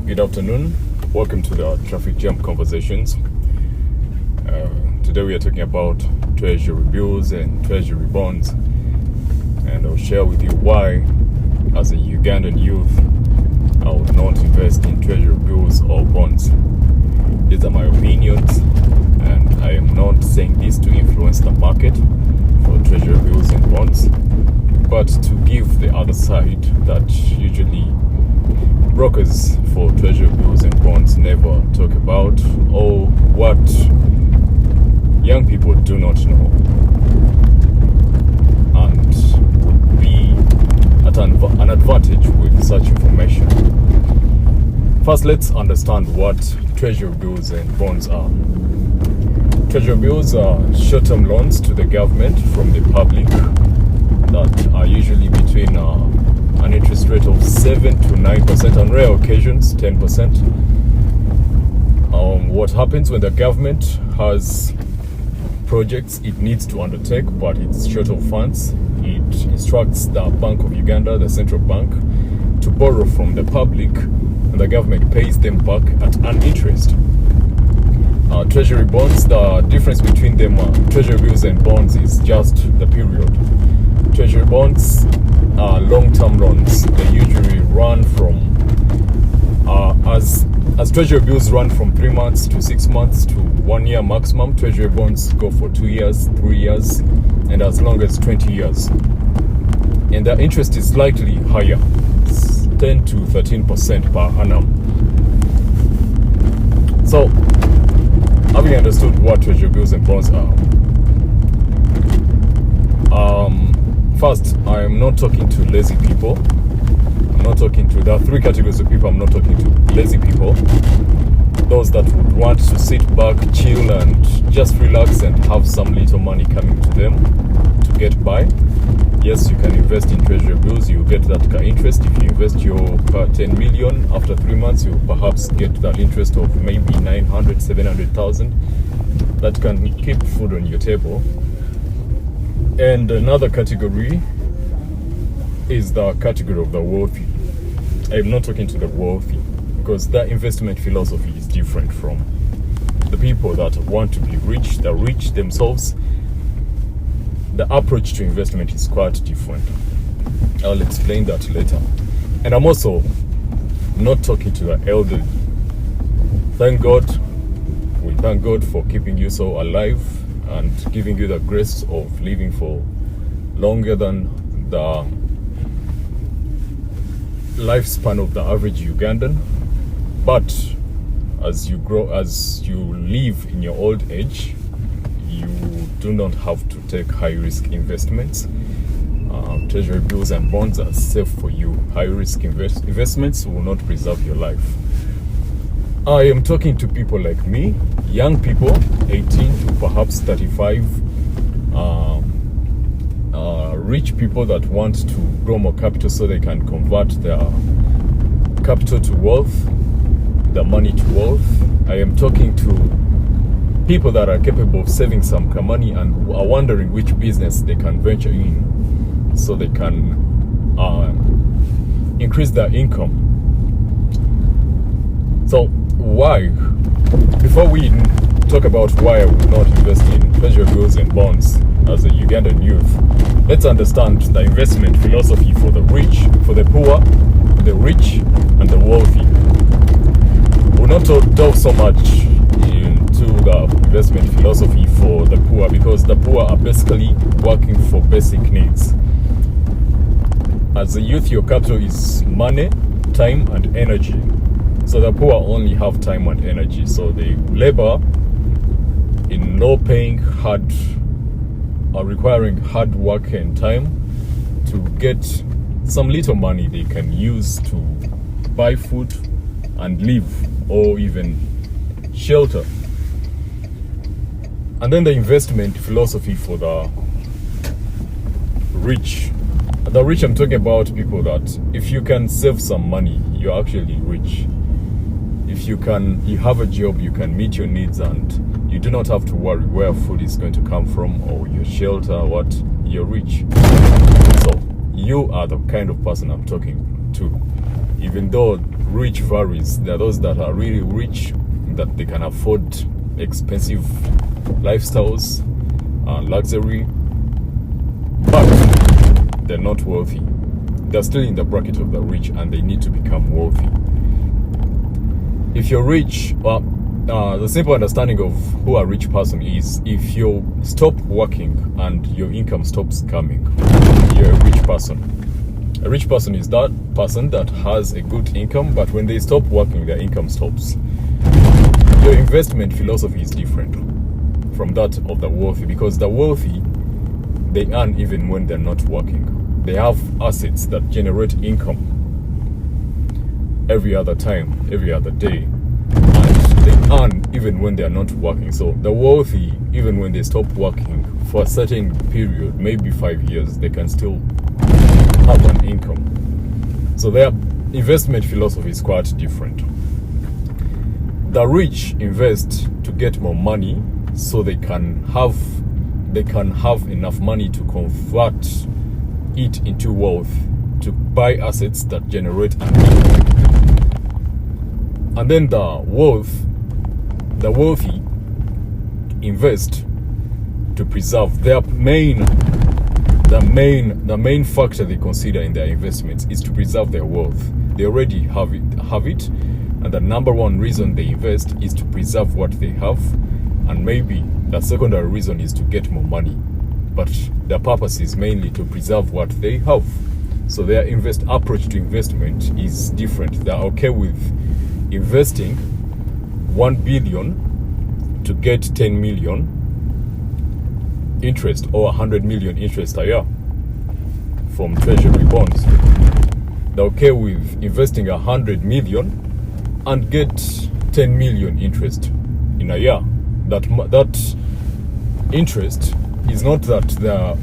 Good afternoon. Welcome to the Traffic Jam Conversations. Today we are talking about treasury bills and treasury bonds, and I'll share with you why, as a Ugandan youth, I would not invest in treasury bills or bonds. These are my opinions, and I am not saying this to influence the market for treasury bills and bonds, but to give the other side that usually brokers for treasury bills and bonds never talk about, or what young people do not know, and would be at an advantage with such information. First, let's understand what treasury bills and bonds are. Treasury bills are short-term loans to the government from the public that are usually between an interest rate of 7 to 9%, on rare occasions 10%. What happens when the government has projects it needs to undertake, but it's short of funds, it instructs the Bank of Uganda, the central bank, to borrow from the public, and the government pays them back at an interest. Treasury bonds, the difference between them, treasury bills and bonds, is just the period. Treasury bonds are long-term loans. They usually run from, as treasury bills run from 3 months to 6 months to 1 year maximum. Treasury bonds go for 2 years, 3 years, and as long as 20 years. And the interest is slightly higher. It's 10 to 13% per annum. So, having understood what treasury bills and bonds are, first, I am not talking to lazy people. There are three categories of people I'm not talking to. Lazy people, those that would want to sit back, chill, and just relax and have some little money coming to them to get by. Yes, you can invest in treasury bills, you get that interest. If you invest your 10 million, after 3 months, you perhaps get that interest of maybe 900, 700,000. That can keep food on your table. And another category is the category of the wealthy. I'm not talking to the wealthy, because their investment philosophy is different from the people that want to be rich. The rich themselves, the approach to investment is quite different. I'll explain that later. And I'm also not talking to the elderly. Thank God, we thank God for keeping you so alive and giving you the grace of living for longer than the lifespan of the average Ugandan. But as you grow, as you live in your old age, you do not have to take high-risk investments. Treasury bills and bonds are safe for you. High-risk investments will not preserve your life. I am talking to people like me, young people, 18 to perhaps 35, rich people that want to grow more capital so they can convert their capital to wealth, their money to wealth. I am talking to people that are capable of saving some money and who are wondering which business they can venture in so they can increase their income. So why? Before we talk about why I would not invest in treasury bills and bonds as a Ugandan youth, let's understand the investment philosophy for the rich, for the poor, the rich, and the wealthy. We'll not delve so much into the investment philosophy for the poor, because the poor are basically working for basic needs. As a youth, your capital is money, time, and energy. So the poor only have time and energy, so they labor in low-paying, requiring hard work and time to get some little money they can use to buy food and live, or even shelter. And then the investment philosophy for the rich. The rich, I'm talking about people that if you can save some money, you're actually rich. If you have a job, you can meet your needs, and you do not have to worry where food is going to come from or your shelter, you're rich. So you are the kind of person I'm talking to. Even though rich varies. There are those that are really rich, that they can afford expensive lifestyles, luxury, but they're not wealthy. They're still in the bracket of the rich, and they need to become wealthy. If you're rich, the simple understanding of who a rich person is, if you stop working and your income stops coming, you're a rich person. A rich person is that person that has a good income, but when they stop working, their income stops. Your investment philosophy is different from that of the wealthy, because the wealthy, they earn even when they're not working. They have assets that generate income every other time, every other day, and they earn even when they're not working. So the wealthy, even when they stop working for a certain period, maybe 5 years, they can still have an income. So their investment philosophy is quite different. The rich invest to get more money, so they can have enough money to convert it into wealth, to buy assets that generate an income. And then the wealthy invest to preserve their the main factor they consider in their investments is to preserve their wealth. They already have it, and the number one reason they invest is to preserve what they have, and maybe the secondary reason is to get more money, but their purpose is mainly to preserve what they have. So their approach to investment is different. They're okay with investing 1 billion to get 10 million interest, or 100 million interest a year from treasury bonds. They're okay with investing 100 million and get 10 million interest in a year. That interest is not that the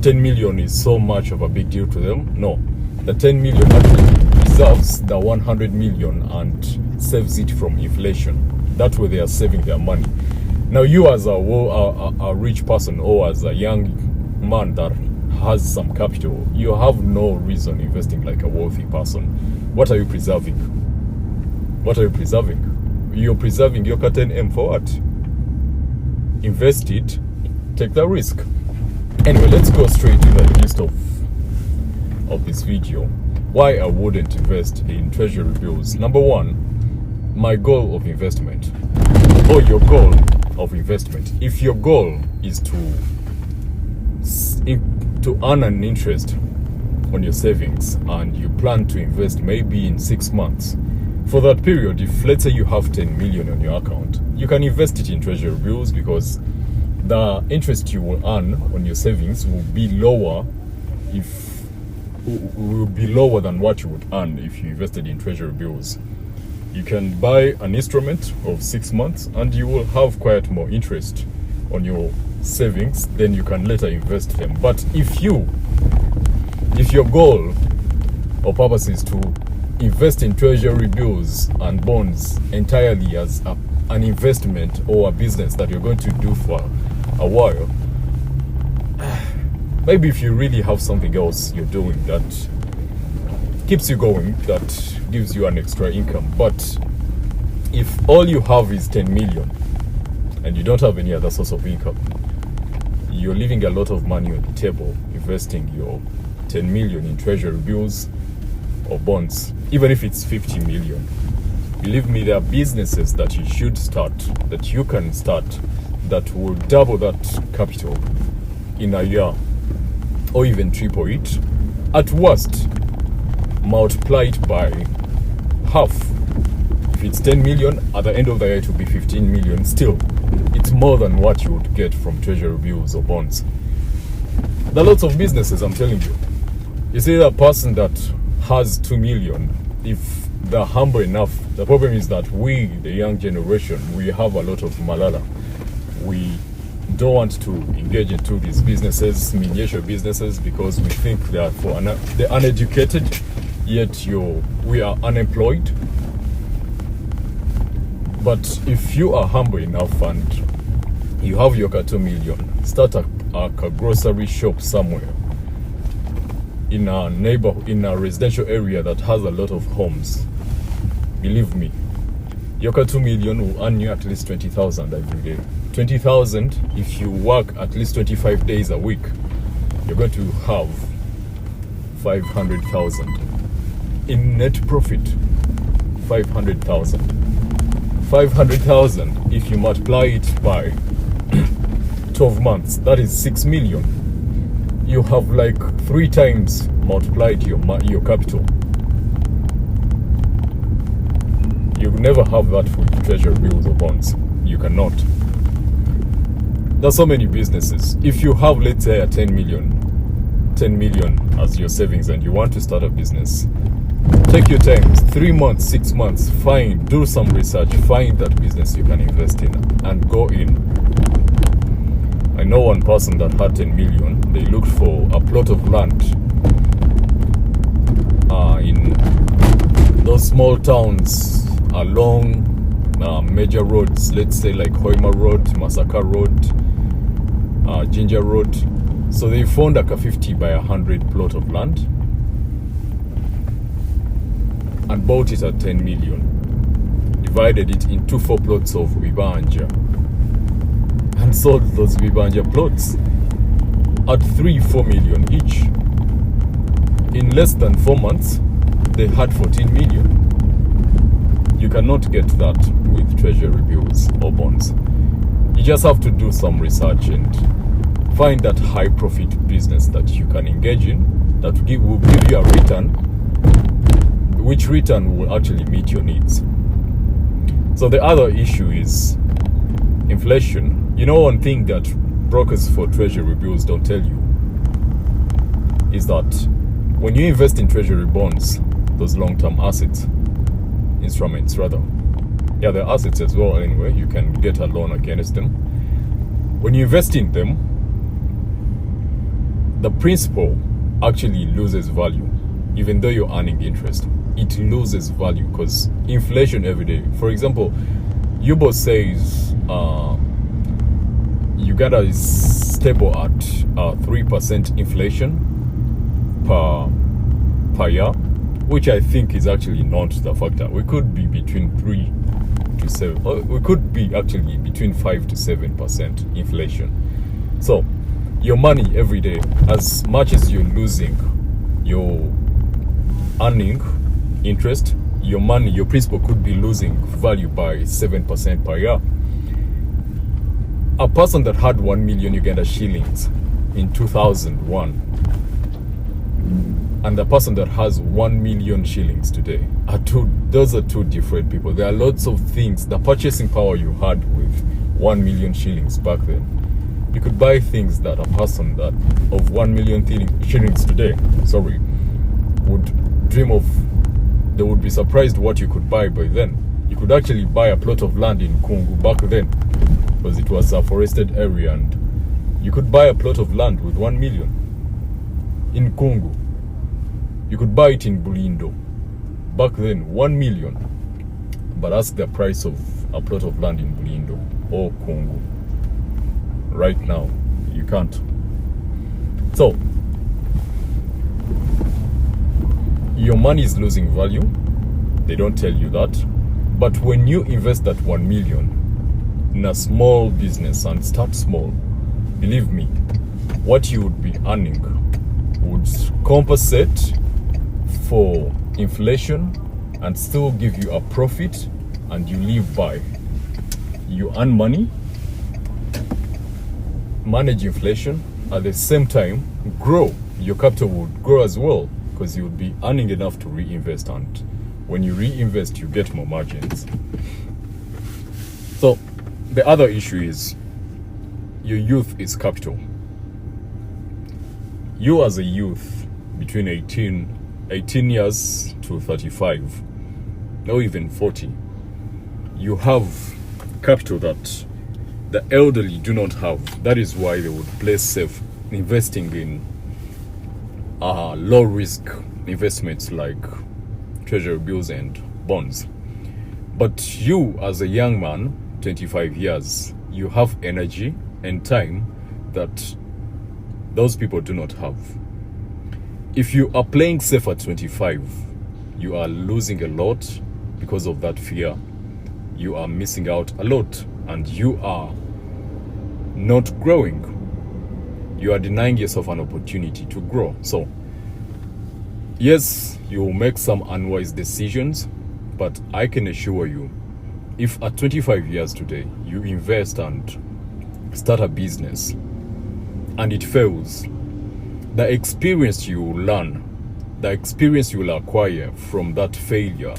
10 million is so much of a big deal to them. No, the 10 million actually preserves the 100 million and saves it from inflation. That way they are saving their money. Now you, as a rich person, or as a young man that has some capital, you have no reason investing like a wealthy person. What are you preserving? What are you preserving? You're preserving your curtain M for what? Invest it, take the risk. Anyway, let's go straight to the gist of this video. Why I wouldn't invest in treasury bills. Number one, my goal of investment, or your goal of investment. If your goal is to earn an interest on your savings, and you plan to invest maybe in 6 months, for that period, if let's say you have 10 million on your account, you can invest it in treasury bills, because the interest you will earn on your savings will be lower than what you would earn if you invested in treasury bills. You can buy an instrument of 6 months and you will have quite more interest on your savings, then you can later invest them. But if your goal or purpose is to invest in treasury bills and bonds entirely as an investment or a business that you're going to do for a while, maybe if you really have something else you're doing that keeps you going, that gives you an extra income. But if all you have is 10 million and you don't have any other source of income, you're leaving a lot of money on the table investing your 10 million in treasury bills or bonds. Even if it's 50 million, believe me, there are businesses that you should start, that you can start, that will double that capital in a year, or even triple it. At worst, multiply it by half. If it's 10 million, at the end of the year it will be 15 million. Still, it's more than what you would get from treasury bills or bonds. There are lots of businesses, I'm telling you. You see, the person that has 2 million, if they're humble enough, the problem is that we, the young generation, we have a lot of malala. We don't want to engage into these businesses, miniature businesses, because we think they are for the uneducated, yet we are unemployed. But if you are humble enough and you have your 2 million, start a grocery shop somewhere in a residential area that has a lot of homes. believe me, your 2 million will earn you at least 20,000 every day. 20,000, if you work at least 25 days a week, you're going to have 500,000 in net profit. 500,000. 500,000, if you multiply it by 12 months, that is 6 million. You have like 3 times multiplied your capital. You never have that with treasury bills or bonds. You cannot. There's so many businesses. If you have, let's say, a 10 million as your savings and you want to start a business, take your time, 3 months, 6 months, do some research, find that business you can invest in and go in. I know one person that had 10 million. They looked for a plot of land in those small towns along major roads, let's say like Hoima Road, Masaka Road, Ginger Road. So they found like a 50 by 100 plot of land and bought it at 10 million, divided it into 4 plots of Vibanja, and sold those Vibanja plots at 3-4 million each. In less than 4 months, they had 14 million. You cannot get that with treasury bills or bonds. You just have to do some research and find that high profit business that you can engage in, that will give you a return, which return will actually meet your needs. So the other issue is inflation. You know, one thing that brokers for treasury bills don't tell you is that when you invest in treasury bonds, those long-term instruments rather, yeah, they're assets as well anyway, you can get a loan against them. When you invest in them, the principal actually loses value. Even though you're earning interest, it loses value because inflation every day. For example, T.Bills says Uganda is stable at 3% inflation per year, which I think is actually not the factor. We could be between 3 to 7, or we could be actually between 5 to 7% inflation. So your money every day, as much as you're losing, you're earning interest. Your money, your principal could be losing value by 7% per year. A person that had 1 million Uganda shillings in 2001 and the person that has 1 million shillings today those are two different people. There are lots of things. The purchasing power you had with 1 million shillings back then, you could buy things that a person that of 1 million shillings today, would dream of. They would be surprised what you could buy by then. You could actually buy a plot of land in Kungu back then, because it was a forested area, and you could buy a plot of land with 1 million in Kungu. You could buy it in Bulindo back then, 1 million. But ask the price of a plot of land in Bulindo or Kungu right now. You can't. So your money is losing value. They don't tell you that. But when you invest that 1 million in a small business and start small, believe me, what you would be earning would compensate for inflation and still give you a profit, and you live by. You earn money, manage inflation, at the same time grow. Your capital would grow as well, because you would be earning enough to reinvest, and when you reinvest you get more margins. So the other issue is your youth is capital. You as a youth between 18 years to 35, or even 40, you have capital that the elderly do not have. That is why they would play safe, investing in low risk investments like treasury bills and bonds. But you as a young man, 25 years, you have energy and time that those people do not have. If you are playing safe at 25, you are losing a lot because of that fear, you are missing out a lot and you are not growing. You are denying yourself an opportunity to grow. So yes, you will make some unwise decisions, but I can assure you, if at 25 years today you invest and start a business and it fails, the experience you will learn, the experience you will acquire from that failure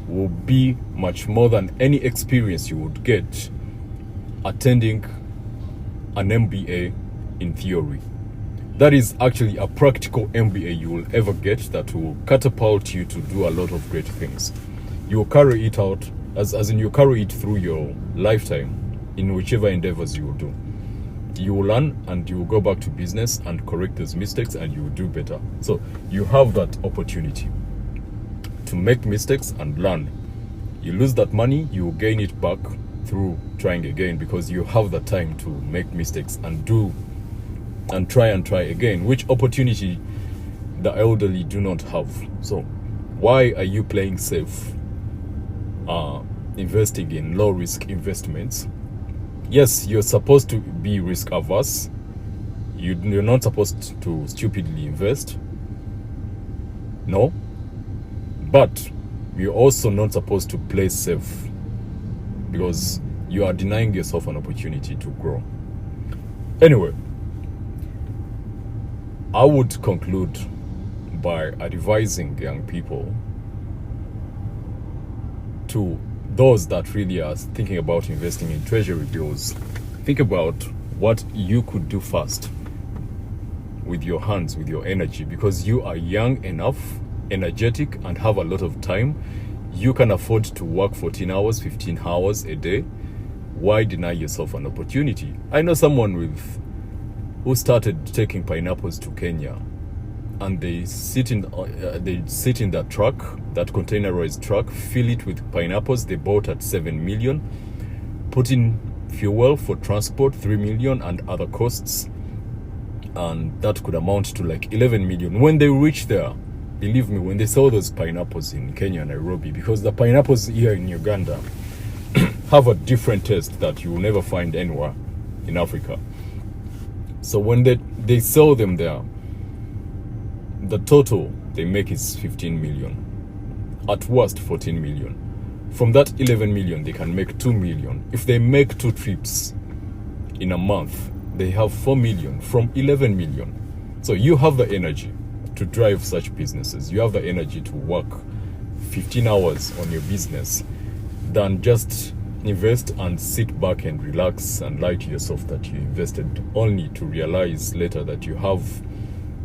will be much more than any experience you would get attending an MBA in theory. That is actually a practical MBA you will ever get that will catapult you to do a lot of great things. You will carry it out, as in you carry it through your lifetime in whichever endeavors you will do. You will learn and you will go back to business and correct those mistakes and you will do better. So you have that opportunity to make mistakes and learn. You lose that money, you will gain it back through trying again, because you have the time to make mistakes and try again, which opportunity the elderly do not have. So why are you playing safe, investing in low risk investments? Yes, you're supposed to be risk averse. You're not supposed to stupidly invest. No. But you're also not supposed to play safe, because you are denying yourself an opportunity to grow. Anyway, I would conclude by advising young people, to those that really are thinking about investing in treasury bills, think about what you could do first with your hands, with your energy, because you are young enough, energetic, and have a lot of time. You can afford to work 14 hours, 15 hours a day. Why deny yourself an opportunity? I know someone who started taking pineapples to Kenya, and they sit in that truck, that containerized truck, fill it with pineapples they bought at 7 million, put in fuel for transport 3 million and other costs, and that could amount to like 11 million. When they reach there, believe me, when they saw those pineapples in Kenya, Nairobi, because the pineapples here in Uganda have a different taste that you will never find anywhere in Africa. So when they sell them there, the total they make is 15 million. At worst, 14 million. From that 11 million, they can make 2 million. If they make 2 trips in a month, they have 4 million from 11 million. So you have the energy to drive such businesses. You have the energy to work 15 hours on your business than just invest and sit back and relax and lie to yourself that you invested, only to realize later that you have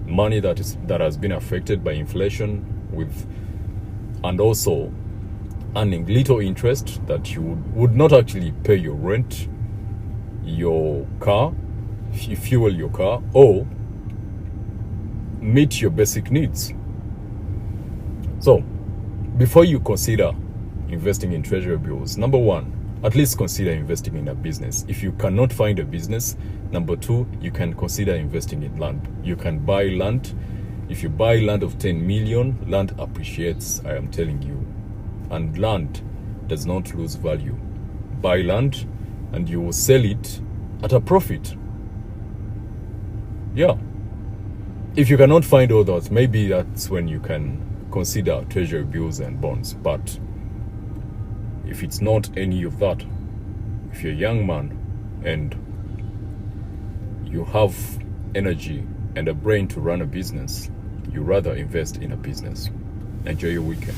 money that has been affected by inflation, and also earning little interest, that you would not actually pay your rent, your car, fuel your car, or meet your basic needs. So before you consider investing in treasury bills, number one, at least consider investing in a business. If you cannot find a business, number two, you can consider investing in land. You can buy land. If you buy land of 10 million, land appreciates, I am telling you. And land does not lose value. Buy land and you will sell it at a profit. Yeah. If you cannot find all that, maybe that's when you can consider treasury bills and bonds. But if it's not any of that, if you're a young man and you have energy and a brain to run a business, you rather invest in a business. Enjoy your weekend.